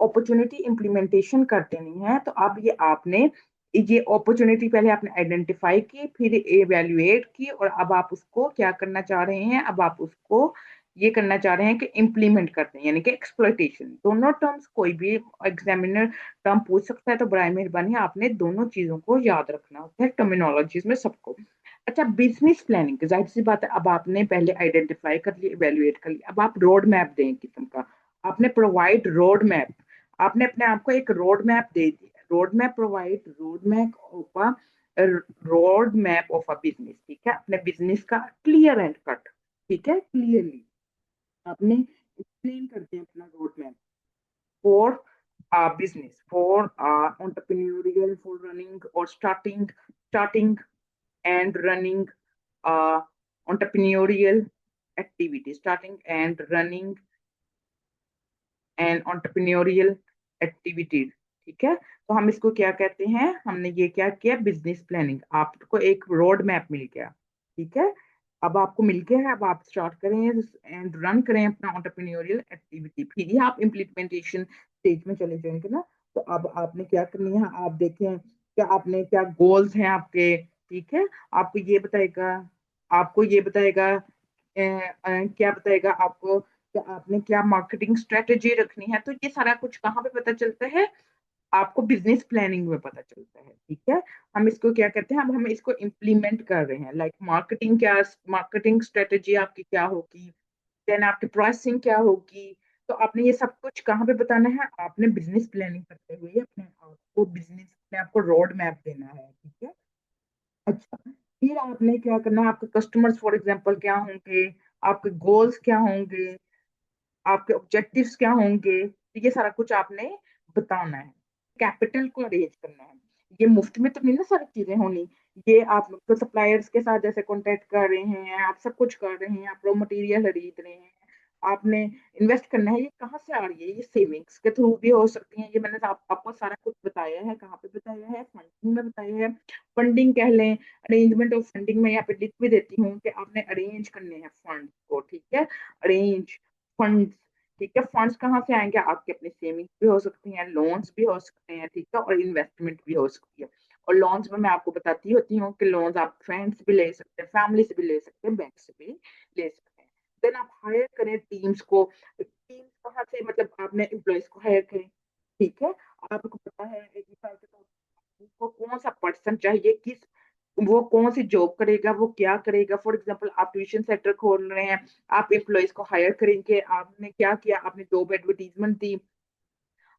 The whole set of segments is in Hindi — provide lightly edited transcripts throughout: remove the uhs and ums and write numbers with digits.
अपॉर्चुनिटी इम्प्लीमेंटेशन करते नहीं है, तो अब ये आपने ये अपॉर्चुनिटी पहले आपने आइडेंटिफाई की, फिर एवेल्युएट की, और अब आप उसको क्या करना चाह रहे हैं, अब आप उसको ये करना चाह रहे हैं कि इम्प्लीमेंट करते हैं, यानी कि एक्सप्लॉइटेशन। दोनों टर्म्स कोई भी एग्जामिनर टर्म पूछ सकता है, तो बराए मेहरबानी आपने दोनों चीजों को याद रखना होता है टर्मिनोलॉजीज में सबको। अच्छा, बिजनेस प्लानिंग, जाहिर सी बात है, अब आपने पहले आइडेंटिफाई कर लिया, इवेल्युएट कर लिया, अब आप रोड मैप दें किस्म का, आपने प्रोवाइड रोड मैप, आपने अपने आप को एक रोड मैप दे दिया, road map provide road map of a road map of a business, ठीक है, अपने बिजनेस का क्लियर एंड कट, ठीक है, क्लियरली आपने एक्सप्लेन करते हैं अपना road map for business, for entrepreneurial, for running or starting and running uh, entrepreneurial activity, starting and running an entrepreneurial activity, ठीक है। तो हम इसको क्या कहते हैं, हमने ये क्या किया, बिजनेस प्लानिंग, आपको एक रोड मैप मिल गया, ठीक है। अब आपको मिल गया है, अब आप स्टार्ट करें एंड रन करें अपना एंटरप्रेन्योरियल एक्टिविटी, फिर ही आप इम्प्लीमेंटेशन स्टेज में चले जाएंगे ना। तो अब आपने क्या करनी है, आप देखें क्या आपने क्या गोल्स हैं आपके, ठीक है। आपको ये बताएगा, आपको ये बताएगा क्या बताएगा आपको कि आपने क्या मार्केटिंग स्ट्रेटेजी रखनी है, तो ये सारा कुछ कहाँ पे पता चलता है, आपको बिजनेस प्लानिंग में पता चलता है, ठीक है। हम इसको क्या कहते हैं, अब हम इसको इम्प्लीमेंट कर रहे हैं, लाइक मार्केटिंग, क्या मार्केटिंग स्ट्रेटेजी आपकी क्या होगी, देन आपकी प्राइसिंग क्या होगी। तो आपने ये सब कुछ कहाँ पे बताना है, आपने बिजनेस प्लानिंग करते हुए अपने आपको बिजनेस में आपको रोड मैप देना है, ठीक है। अच्छा, फिर आपने क्या करना है, आपके कस्टमर्स फॉर एग्जांपल क्या होंगे, आपके गोल्स क्या होंगे, आपके ऑब्जेक्टिव्स क्या होंगे, तो ये सारा कुछ आपने बताना है। कैपिटल को अरेंज करना है, ये मुफ्त में तो नहीं ना सारी चीजें होनी, ये आप तो सप्लायर्स के साथ जैसे कांटेक्ट कर रहे हैं, आप सब कुछ कर रहे हैं, आप रॉ मटेरियल खरीद रहे हैं, आपने इन्वेस्ट करना है, ये कहाँ से आ रही है, ये सेविंग्स के थ्रू भी हो सकती है, ये मैंने आपको सारा कुछ बताया है, कहाँ पे बताया है, फंडिंग में बताया है, फंडिंग कह लें, अरेंजमेंट ऑफ फंडिंग में यहाँ पे लिख भी देती हूँ कि आपने अरेंज करने हैं फंड को, ठीक है, अरेंज फंड्स, ठीक है। फंड्स कहाँ से आएंगे, आपके अपने सेविंग्स भी हो सकती हैं, लोन्स भी हो सकते हैं, ठीक है, और इन्वेस्टमेंट भी हो सकती है। और लोन्स में मैं आपको बताती होती हूँ कि लोन्स आप फ्रेंड्स से भी ले सकते हैं, फैमिली से भी ले सकते हैं, बैंक से भी ले सकते हैं। देन आप हायर करें टीम्स को, टीम्स कहाँ से, मतलब आपने एम्प्लॉयज को हायर करें, ठीक है। आपको पता है एक मिसाल के तौर पर आपको कौन सा पर्सन चाहिए, किस वो कौन सी जॉब करेगा, वो क्या करेगा। फॉर एग्जाम्पल आप ट्यूशन सेंटर खोल रहे हैं, आप एम्प्लॉयज को हायर करेंगे, आपने क्या किया, आपने जॉब एडवर्टीजमेंट दी,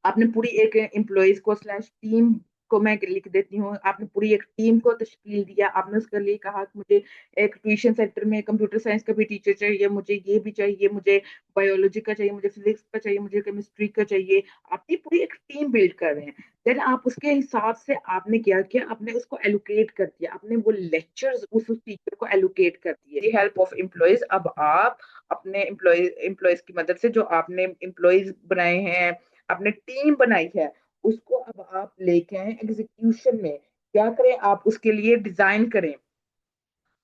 आपने पूरी एक एम्प्लॉयज को स्लैश टीम को मैं लिख देती हूँ, आपने पूरी एक टीम को तश्कील दिया, आपने उसके लिए कहा कि मुझे एक ट्यूशन सेंटर में कंप्यूटर साइंस का भी टीचर चाहिए, मुझे ये भी चाहिए, मुझे बायोलॉजी का चाहिए, मुझे फिजिक्स का चाहिए, मुझे केमिस्ट्री का चाहिए। आपने पूरी एक टीम बिल्ड कर रहे हैं, देन आप उसके हिसाब से आपने क्या किया, आपने उसको एलोकेट कर दिया, आपने वो लेक्चर्स उस टीचर को एलोकेट कर दिए, हेल्प ऑफ एम्प्लॉयज। अब आप अपने एम्प्लॉयज की मदद से, जो आपने एम्प्लॉयज बनाए हैं, आपने टीम बनाई है, उसको अब आप लेके आए एग्जीक्यूशन में, क्या करें, आप उसके लिए डिजाइन करें,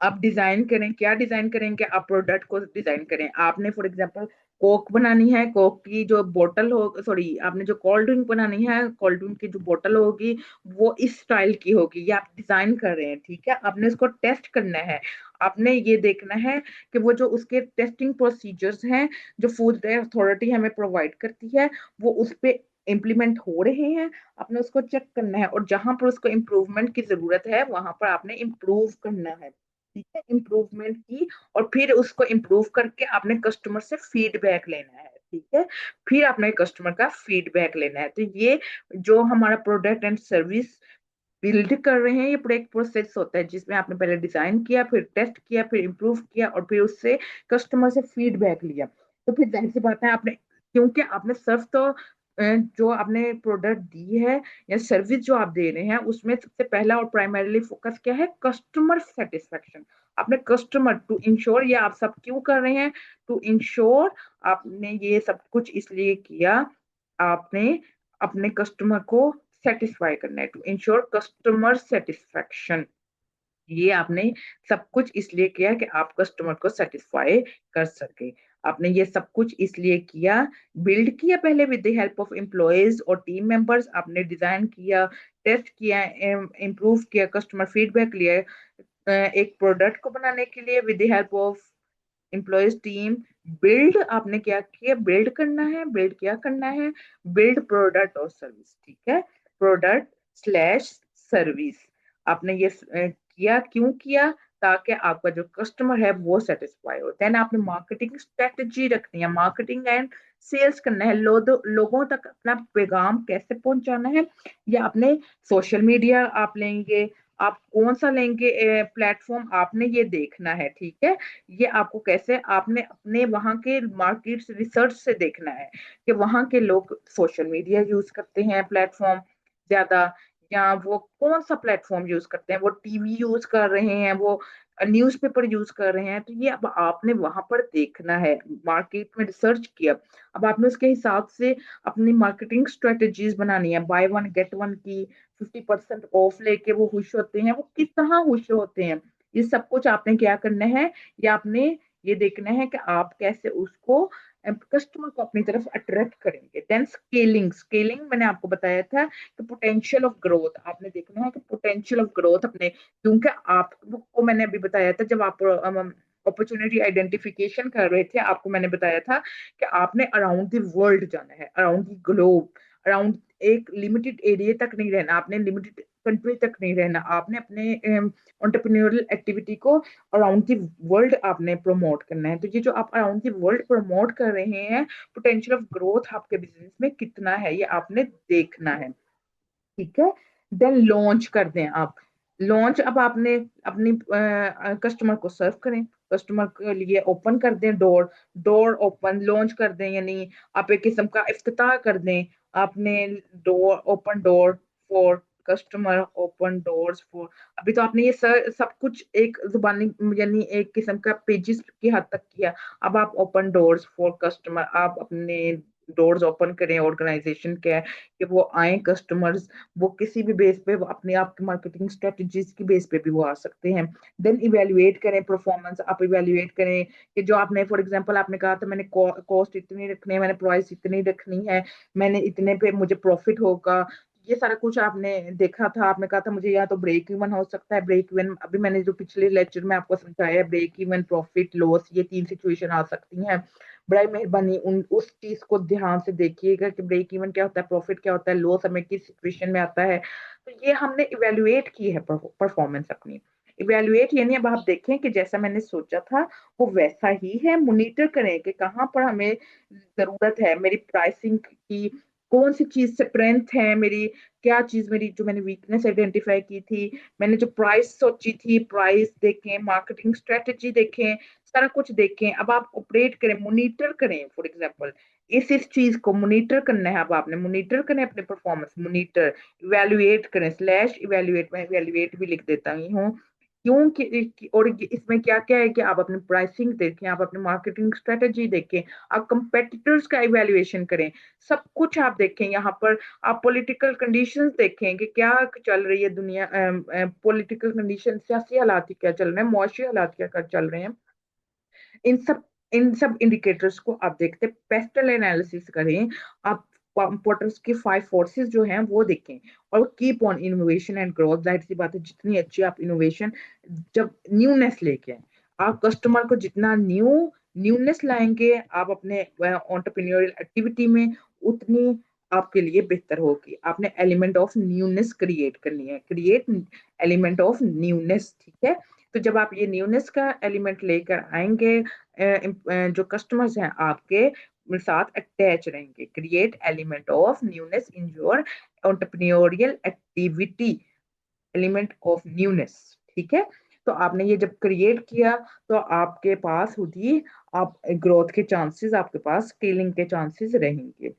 आप डिजाइन करें, क्या डिजाइन करेंगे, आप प्रोडक्ट को डिजाइन करें। आपने फॉर एग्जांपल कोक बनानी है, कोक की जो बोतल हो, सॉरी, आपने जो कोल्ड ड्रिंक बनानी है, कोल्ड ड्रिंक की जो बोतल होगी वो इस स्टाइल की होगी, ये आप डिजाइन कर रहे हैं, ठीक है। आपने उसको टेस्ट करना है, आपने ये देखना है कि वो जो उसके टेस्टिंग प्रोसीजर्स हैं, जो फूड अथॉरिटी हमें प्रोवाइड करती है, वो उस पे इम्प्लीमेंट हो रहे हैं। आपने उसको चेक करना है, और जहां पर उसको इम्प्रूवमेंट की जरूरत है वहां पर आपने इम्प्रूव करना है, ठीक है, इम्प्रूवमेंट की। और फिर उसको इम्प्रूव करके आपने कस्टमर से फीडबैक लेना है, ठीक है, फिर आपने कस्टमर का फीडबैक लेना है। तो ये जो हमारा प्रोडक्ट एंड सर्विस बिल्ड कर रहे हैं, ये पूरा एक प्रोसेस होता है, जिसमें आपने पहले डिजाइन किया, फिर टेस्ट किया, फिर इम्प्रूव किया, और फिर उससे कस्टमर से फीडबैक लिया। तो फिर जाहिर सी बात है, आपने, क्योंकि आपने सर्व तो जो आपने प्रोडक्ट दी है या सर्विस जो आप दे रहे हैं, उसमें सबसे पहला और प्राइमरीली फोकस क्या है, कस्टमर सेटिस्फेक्शन। आपने कस्टमर टू इंश्योर, ये आप सब क्यों कर रहे हैं, टू इंश्योर, आपने ये सब कुछ इसलिए किया, आपने अपने कस्टमर को सेटिस्फाई करना है, टू इंश्योर कस्टमर सेटिस्फेक्शन। ये आपने सब कुछ इसलिए किया कि आप कस्टमर को सेटिस्फाई कर सके। आपने ये सब कुछ इसलिए किया, बिल्ड किया पहले with the help of employees और टीम मेंबर्स, आपने डिजाइन किया, टेस्ट किया, इम्प्रूव किया, कस्टमर फीडबैक लिया, एक प्रोडक्ट को बनाने के लिए with the help of employees team. Build आपने क्या किया, बिल्ड करना है, बिल्ड क्या करना है, बिल्ड प्रोडक्ट और सर्विस, ठीक है, प्रोडक्ट स्लैश सर्विस। आपने ये किया, क्यों किया, ताकि आपका जो कस्टमर है वो सेटिस्फाई हो। देन आपने मार्केटिंग स्ट्रेटेजी रखनी है, मार्केटिंग एंड सेल्स करना है, लोगों तक अपना पैगाम कैसे पहुंचाना है, या आपने सोशल मीडिया आप लेंगे, आप कौन सा लेंगे प्लेटफॉर्म, आपने ये देखना है, ठीक है। ये आपको कैसे, आपने अपने वहां के मार्केट रिसर्च से देखना है कि वहां के लोग सोशल मीडिया यूज करते हैं प्लेटफॉर्म ज्यादा, या वो कौन सा प्लेटफॉर्म यूज करते हैं, वो टीवी यूज कर रहे हैं, वो न्यूज़पेपर यूज कर रहे हैं, तो ये अब आपने वहां पर देखना है, मार्केट में रिसर्च किया। अब आपने उसके हिसाब से अपनी मार्केटिंग स्ट्रेटेजीज बनानी है, बाय वन गेट वन की 50% ऑफ लेके वो खुश होते हैं, वो किस तरह खुश होते हैं, ये सब कुछ आपने क्या करना है, या आपने ये देखना है कि आप कैसे उसको कस्टमर को अपनी तरफ अट्रैक्ट करेंगे। देन स्केलिंग, स्केलिंग मैंने आपको बताया था कि पोटेंशियल ऑफ ग्रोथ, आपने देखना है कि पोटेंशियल ऑफ ग्रोथ अपने, क्योंकि आपको मैंने अभी बताया था जब आप अपॉर्चुनिटी आइडेंटिफिकेशन कर रहे थे, आपको मैंने बताया था कि आपने अराउंड द वर्ल्ड जाना है, अराउंड द ग्लोब, अराउंड एक लिमिटेड एरिया तक नहीं रहना, आपने लिमिटेड कंट्री तक नहीं रहना, आपने अपने एंटरप्रेन्योरल एक्टिविटी को अराउंड द वर्ल्ड आपने प्रमोट करना है। तो ये जो आप अराउंड द वर्ल्ड प्रमोट कर रहे हैं, पोटेंशियल ऑफ ग्रोथ आपके बिजनेस में कितना है, ये आपने देखना है, ठीक है। देन लॉन्च कर दें आप, लॉन्च, अब आपने अपनी कस्टमर को सर्व करें, कस्टमर के लिए ओपन कर दें डोर, डोर ओपन लॉन्च कर दें, यानी आप एक किस्म का इफ्तिताह कर दें, आपने door open door for customer, open doors for, अभी तो आपने ये सब कुछ एक जुबानी यानी एक किस्म का पेजिस की हद तक किया। अब आप ओपन डोर्स फॉर कस्टमर, आप अपने डोर्स ओपन करें, ऑर्गेनाइजेशन क्या है कि वो आए कस्टमर्स, वो किसी भी बेस पे, वो अपने आप की मार्केटिंग स्ट्रेटजीज की बेस पे भी वो आ सकते हैं। देन इवेल्युएट करें परफॉर्मेंस, आप इवेल्युएट करें कि जो आपने फॉर एग्जांपल आपने कहा था मैंने कॉस्ट इतनी रखनी है, मैंने प्राइस इतनी रखनी है, मैंने इतने पे मुझे प्रॉफिट होगा, ये सारा कुछ आपने देखा था, आपने कहा था मुझे या तो ब्रेक इवन हो सकता है, ब्रेक इवन अभी मैंने जो पिछले लेक्चर में आपको समझाया है, ब्रेक इवन, प्रॉफिट, लॉस, ये तीन सिचुएशन आ सकती हैं। बड़ा मेहरबानी उन उस चीज को ध्यान से देखिएगा कि ब्रेक इवन क्या होता है, प्रॉफिट क्या होता है, लॉस हमें किस सिचुएशन में आता है। तो ये हमने इवेल्युएट की है परफॉर्मेंस अपनी। इवेल्युएट यानी अब आप देखें कि जैसा मैंने सोचा था वो वैसा ही है, मॉनिटर करें कि कहाँ पर हमें जरूरत है, मेरी प्राइसिंग की कौन सी चीज स्ट्रेंथ है मेरी, क्या चीज मेरी जो मैंने वीकनेस आइडेंटिफाई की थी, मैंने जो प्राइस सोची थी, प्राइस देखें, मार्केटिंग स्ट्रेटेजी देखें, सारा कुछ देखें। अब आप ऑपरेट करें, मॉनिटर करें, फॉर एग्जांपल इस चीज को मॉनिटर करना है, अब आपने मॉनिटर करें अपने परफॉर्मेंस, मॉनिटर, इवेल्युएट करें, स्लैश इवेल्युएट, मैं इवेल्युएट भी लिख देता ही हूँ, क्यों और इसमें क्या क्या है कि आप अपनी प्राइसिंग देखें, आप अपनी मार्केटिंग स्ट्रेटेजी देखें, आप कंपेटिटर्स का इवेल्युएशन करें, सब कुछ आप देखें। यहाँ पर आप पॉलिटिकल कंडीशंस देखें कि क्या चल रही है दुनिया, पॉलिटिकल कंडीशन, सियासी हालात क्या चल रहे हैं, मुआशी हालात क्या चल रहे हैं, इन सब इंडिकेटर्स को आप देखते, पेस्टल एनालिसिस करें, आप पॉटर्स की 5 फोर्सेस जो हैं वो देखें, और keep on innovation and growth. जाहिर सी बात है जितनी अच्छी आप इनोवेशन, जब न्यूनेस लेके आए, आप कस्टमर को जितना न्यूनेस लाएंगे आप अपने एंटरप्रेन्योरियल एक्टिविटी में, उतनी आपके लिए बेहतर होगी। आपने एलिमेंट ऑफ न्यूनेस क्रिएट करनी है, क्रिएट एलिमेंट ऑफ न्यूनेस, ठीक है। तो जब आप ये न्यूनेस का एलिमेंट लेकर आएंगे, जो कस्टमर्स हैं आपके साथ अटैच रहेंगे, create element of newness in your entrepreneurial activity, element of newness, ठीक है। तो आपने ये जब क्रिएट किया तो आपके पास खुद ही आप ग्रोथ के चांसेस, आपके पास स्केलिंग के चांसेस रहेंगे।